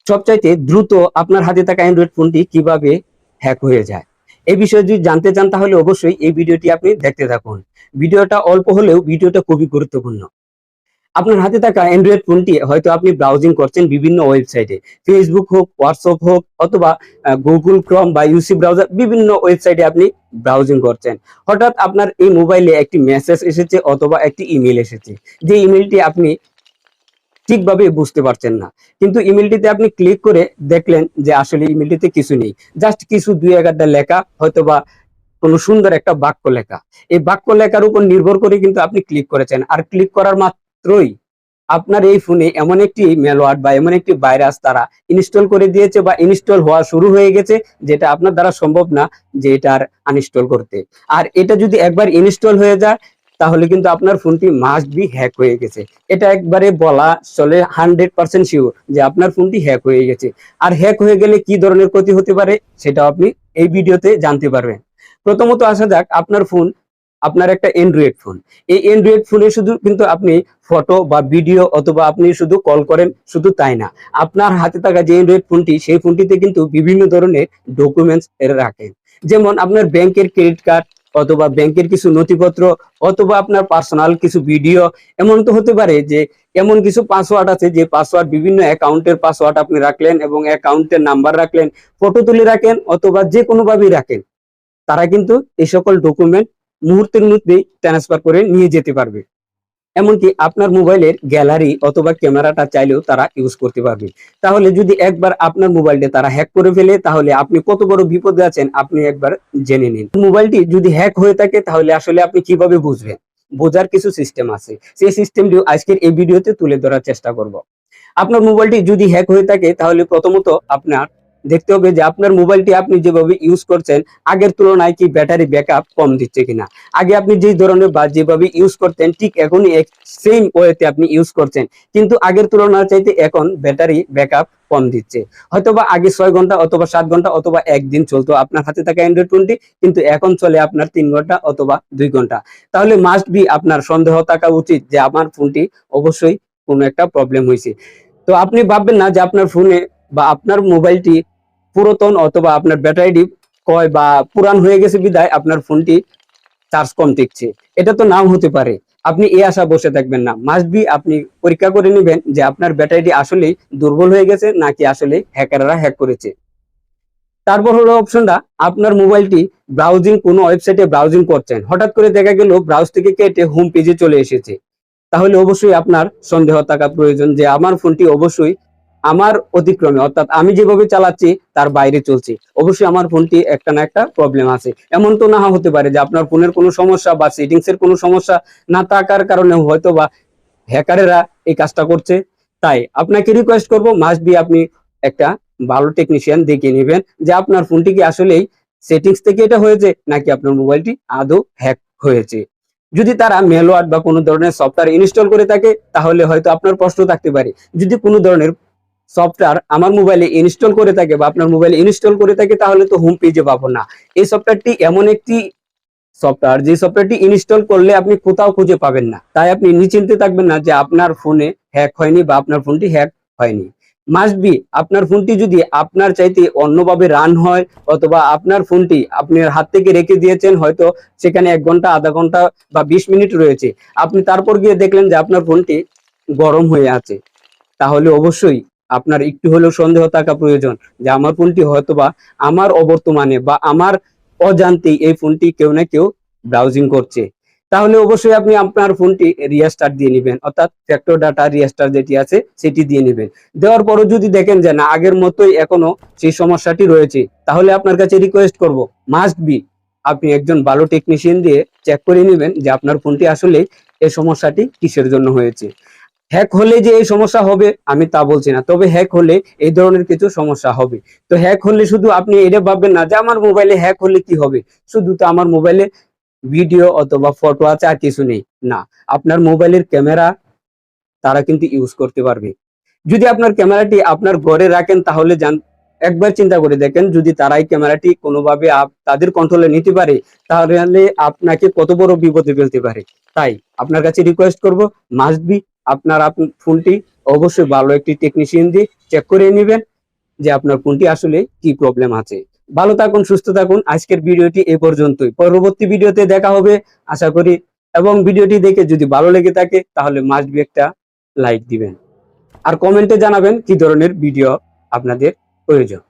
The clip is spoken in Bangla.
সবচাইতে দ্রুত আপনার হাতে থাকা অ্যান্ড্রয়েড ফোনটি কিভাবে হ্যাক হয়ে যায়, এই বিষয়ে যদি জানতে চান তাহলে অবশ্যই এই ভিডিওটি আপনি দেখতে থাকুন। ভিডিওটা অল্প হলেও ভিডিওটা খুবই গুরুত্বপূর্ণ। আপনার হাতে থাকা অ্যান্ড্রয়েড ফোনটি হয়তো আপনি ব্রাউজিং করছেন বিভিন্ন ওয়েবসাইটে, ফেসবুক হোক, হোয়াটসঅ্যাপ হোক, অথবা গুগল ক্রোম বা ইউসি ব্রাউজার, বিভিন্ন ওয়েবসাইটে আপনি ব্রাউজিং করছেন। হঠাৎ আপনার এই মোবাইলে একটি মেসেজ এসেছে অথবা একটি ইমেল এসেছে, যে ইমেলটি আপনি ঠিকভাবে বুঝতে পারছেন না, কিন্তু ইমেলটিতে আপনি ক্লিক করে দেখলেন যে আসলে ইমেলটিতে কিছু নেই, জাস্ট কিছু দুই একটা লেখা, হয়তোবা কোনো সুন্দর একটা বাক্য লেখা। এই বাক্য লেখার উপর নির্ভর করে কিন্তু আপনি ক্লিক করেছেন, আর ক্লিক করার মাত্রই আপনার এই ফোনে এমন একটি ম্যালওয়্যার বা এমন একটি ভাইরাস তারা ইনস্টল করে দিয়েছে বা ইনস্টল হওয়া শুরু হয়ে গেছে, যেটা আপনার দ্বারা সম্ভব না যে এটার আনইনস্টল করতে। আর এটা যদি একবার ইনস্টল হয়ে যায় তাহলে কিন্তু আপনার ফোনটি মাস্ট বি হ্যাক হয়ে গেছে। এটা একবারে বলা চলে 100% শিওর যে আপনার ফোনটি হ্যাক হয়ে গেছে। আর হ্যাক হয়ে গেলে কি ধরনের ক্ষতি হতে পারে সেটা আপনি এই ভিডিওতে জানতে পারবেন। প্রথমত আসা যাক, আপনার ফোন, আপনার একটা অ্যান্ড্রয়েড ফোন। এই অ্যান্ড্রয়েড ফোনে শুধু কিন্তু আপনি ফটো বা ভিডিও অথবা আপনি শুধু কল করেন, শুধু তাই না, আপনার হাতে থাকা যে অ্যান্ড্রয়েড ফোনটি, সেই ফোনটিতে কিন্তু বিভিন্ন ধরনের ডকুমেন্টস রাখেন। যেমন আপনার ব্যাংকের ক্রেডিট কার্ড অথবা ব্যাংকের কিছু নথিপত্র অথবা আপনার পার্সোনাল কিছু ভিডিও। এমন তো হতে পারে যে এমন কিছু পাসওয়ার্ড আছে যে পাসওয়ার্ড, বিভিন্ন অ্যাকাউন্টের পাসওয়ার্ড আপনি রাখলেন এবং অ্যাকাউন্টের নাম্বার রাখলেন, ফটো তুলে রাখেন অথবা যে কোনোভাবেই রাখেন, তারা কিন্তু এই সকল ডকুমেন্ট মুহূর্তের মধ্যেই ট্রান্সফার করে নিয়ে যেতে পারবে। এমনকি আপনার মোবাইলের গ্যালারি অথবা ক্যামেরাটা চাইলেও তারা ইউজ করতে পারবে। তাহলে যদি একবার আপনার মোবাইলটা তারা হ্যাক করে ফেলে তাহলে আপনি কত বড় বিপদে আছেন আপনি একবার জেনে নিন। মোবাইলটি যদি হ্যাক হয়ে থাকে তাহলে আসলে আপনি কিভাবে বুঝবেন? বোঝার কিছু সিস্টেম আছে, সেই সিস্টেমটি আজকের এই ভিডিওতে তুলে ধরার চেষ্টা করব। আপনার মোবাইলটি যদি হ্যাক হয়ে থাকে তাহলে প্রথমত আপনার দেখতে হবে যে আপনার মোবাইলটি আপনি যেভাবে ইউজ করছেন আগের তুলনায় কি ব্যাটারি ব্যাকআপ কম দিচ্ছে কিনা। আগে আপনি যে ধরনের বা যেভাবে ইউজ করতেন ঠিক এখনই সেম ওয়েতে আপনি ইউজ করছেন, কিন্তু আগের তুলনায় চাইতে এখন ব্যাটারি ব্যাকআপ কম দিচ্ছে। হয়তোবা আগে 6 ঘন্টা অথবা 7 ঘন্টা অথবা একদিন চলতো আপনার হাতে থাকা অ্যান্ড্রয়েড ফোনটি, কিন্তু এখন চলে আপনার 3 ঘন্টা অথবা 2 ঘন্টা। তাহলে মাস্ট বি আপনার সন্দেহ থাকা উচিত যে আমার ফোনটি অবশ্যই কোনো একটা প্রবলেম হয়েছে। তো আপনি ভাববেন না যে আপনার ফোনে বা আপনার মোবাইলটি পুরাতন অথবা আপনার ব্যাটারিটি ক্ষয় বা পুরান হয়ে গেছে বিধায় আপনার ফোনটি চার্জ কম টিকছে, এটা তো নাও হতে পারে। আপনি এই আশা বসে থাকবেন না, মাস্ট বি আপনি পরীক্ষা করে নেবেন যে আপনার ব্যাটারিটি আসলেই দুর্বল হয়ে গেছে নাকি আসলে হ্যাকাররা হ্যাক করেছে। তারপর হলো অপশনটা, আপনার মোবাইলটি ব্রাউজিং, কোনো ওয়েবসাইটে ব্রাউজিং করছেন, হঠাৎ করে দেখা গেল ব্রাউজ থেকে কেটে হোম পেজে চলে এসেছে, তাহলে অবশ্যই আপনার সন্দেহ থাকা প্রয়োজন যে আমার ফোনটি অবশ্যই আমার অতিক্রমে, অর্থাৎ আমি যেভাবে চালাচ্ছি তার বাইরে চলছে, অবশ্যই আমার ফোনটি একটা না একটা প্রবলেম আছে। এমন তো না হতে পারে যে আপনার ফোনের কোনো সমস্যা বা সেটিংস এর কোনো সমস্যা না থাকার কারণে হয়তো বা হ্যাকারেরা এই কাজটা করছে। তাই আপনাকে রিকোয়েস্ট করব, মাস্ট বি আপনি একটা ভালো টেকনিশিয়ান দেখিয়ে নেবেন যে আপনার ফোনটি কি আসলেই সেটিংস থেকে এটা হয়েছে নাকি আপনার মোবাইলটি আদৌ হ্যাক হয়েছে। যদি তারা মেলওয়্যার বা কোনো ধরনের সফটওয়্যার ইনস্টল করে থাকে তাহলে হয়তো আপনার প্রশ্ন থাকতে পারে, যদি কোনো ধরনের সফটওয়্যার আমার মোবাইলে ইনস্টল করে থাকে বা আপনার মোবাইলে ইনস্টল করে থাকে তাহলে তো হোম পেজে পাবো না। এই সফটওয়্যারটি এমন একটি সফটওয়্যার যে সফটওয়্যারটি ইনস্টল করলে আপনি কোথাও খুঁজে পাবেন না, তাই আপনি নিশ্চিন্তে থাকবেন না যে আপনার ফোনে হ্যাক হয়নি বা আপনার ফোনটি হ্যাক হয়নি। মাস্ট বি আপনার ফোনটি যদি আপনার চাইতে অন্যভাবে রান হয় অথবা আপনার ফোনটি আপনার হাত থেকে রেখে দিয়েছেন, হয়তো সেখানে 1 ঘন্টা, আধা ঘন্টা বা 20 মিনিট রয়েছে, আপনি তারপর গিয়ে দেখলেন যে আপনার ফোনটি গরম হয়ে আছে, তাহলে অবশ্যই আপনার একটু হলেও সন্দেহ থাকা প্রয়োজন যে আমার ফোনটি হয়তোবা আমার অবর্তমানে বা আমার অজান্তেই এই ফোনটি কেউ না কেউ ব্রাউজিং করছে। তাহলে অবশ্যই আপনি আপনার ফোনটি রিস্টার্ট দিয়ে নেবেন, অর্থাৎ ফ্যাক্টর ডাটা রিস্টার্ট যেটি আছে সেটি দিয়ে নেবেন। দেওয়ার পরও যদি দেখেন যে না আগের মতোই এখনো সেই সমস্যাটি রয়েছে, তাহলে আপনার কাছে রিকোয়েস্ট করব, মাস্ট বি আপনি একজন ভালো টেকনিশিয়ান দিয়ে চেক করে নেবেন যে আপনার ফোনটি আসলে এই সমস্যাটি কিসের জন্য হয়েছে। হ্যাক হলে যে এই সমস্যা হবে আমি তা বলছি না, তবে হ্যাক হলে এই ধরনের কিছু সমস্যা হবে। তো হ্যাক হলে শুধু আপনি এটা ভাববেন না যে আমার মোবাইলে হ্যাক হলে কি হবে, শুধু তো আমার মোবাইলে ভিডিও অথবা ফটো আছে আর কিছু নেই না, আপনার মোবাইলের ক্যামেরা তারা কিন্তু ইউজ করতে পারবে। যদি আপনার ক্যামেরাটি আপনার ঘরে রাখেন তাহলে একবার চিন্তা করে দেখেন, যদি তারাই ক্যামেরাটি কোনোভাবে তাদের কন্ট্রোলে নিতে পারে তাহলে আপনাকে কত বড় বিপদে ফেলতে পারে। তাই আপনার কাছে রিকোয়েস্ট করব, মাস্ট বি আপনার ফোনটি অবশ্যই ভালো একটি টেকনিশিয়ান দিয়ে চেক করে নেবেন যে আপনার ফোনটি আসলে কি প্রবলেম আছে। ভালো থাকুন, সুস্থ থাকুন। আজকের ভিডিওটি এ পর্যন্তই। পরবর্তী ভিডিওতে দেখা হবে আশা করি, এবং ভিডিওটি দেখে যদি ভালো লেগে থাকে তাহলে মাস্ট বি একটা লাইক দিবেন, আর কমেন্টে জানাবেন কি ধরনের ভিডিও আপনাদের প্রয়োজন।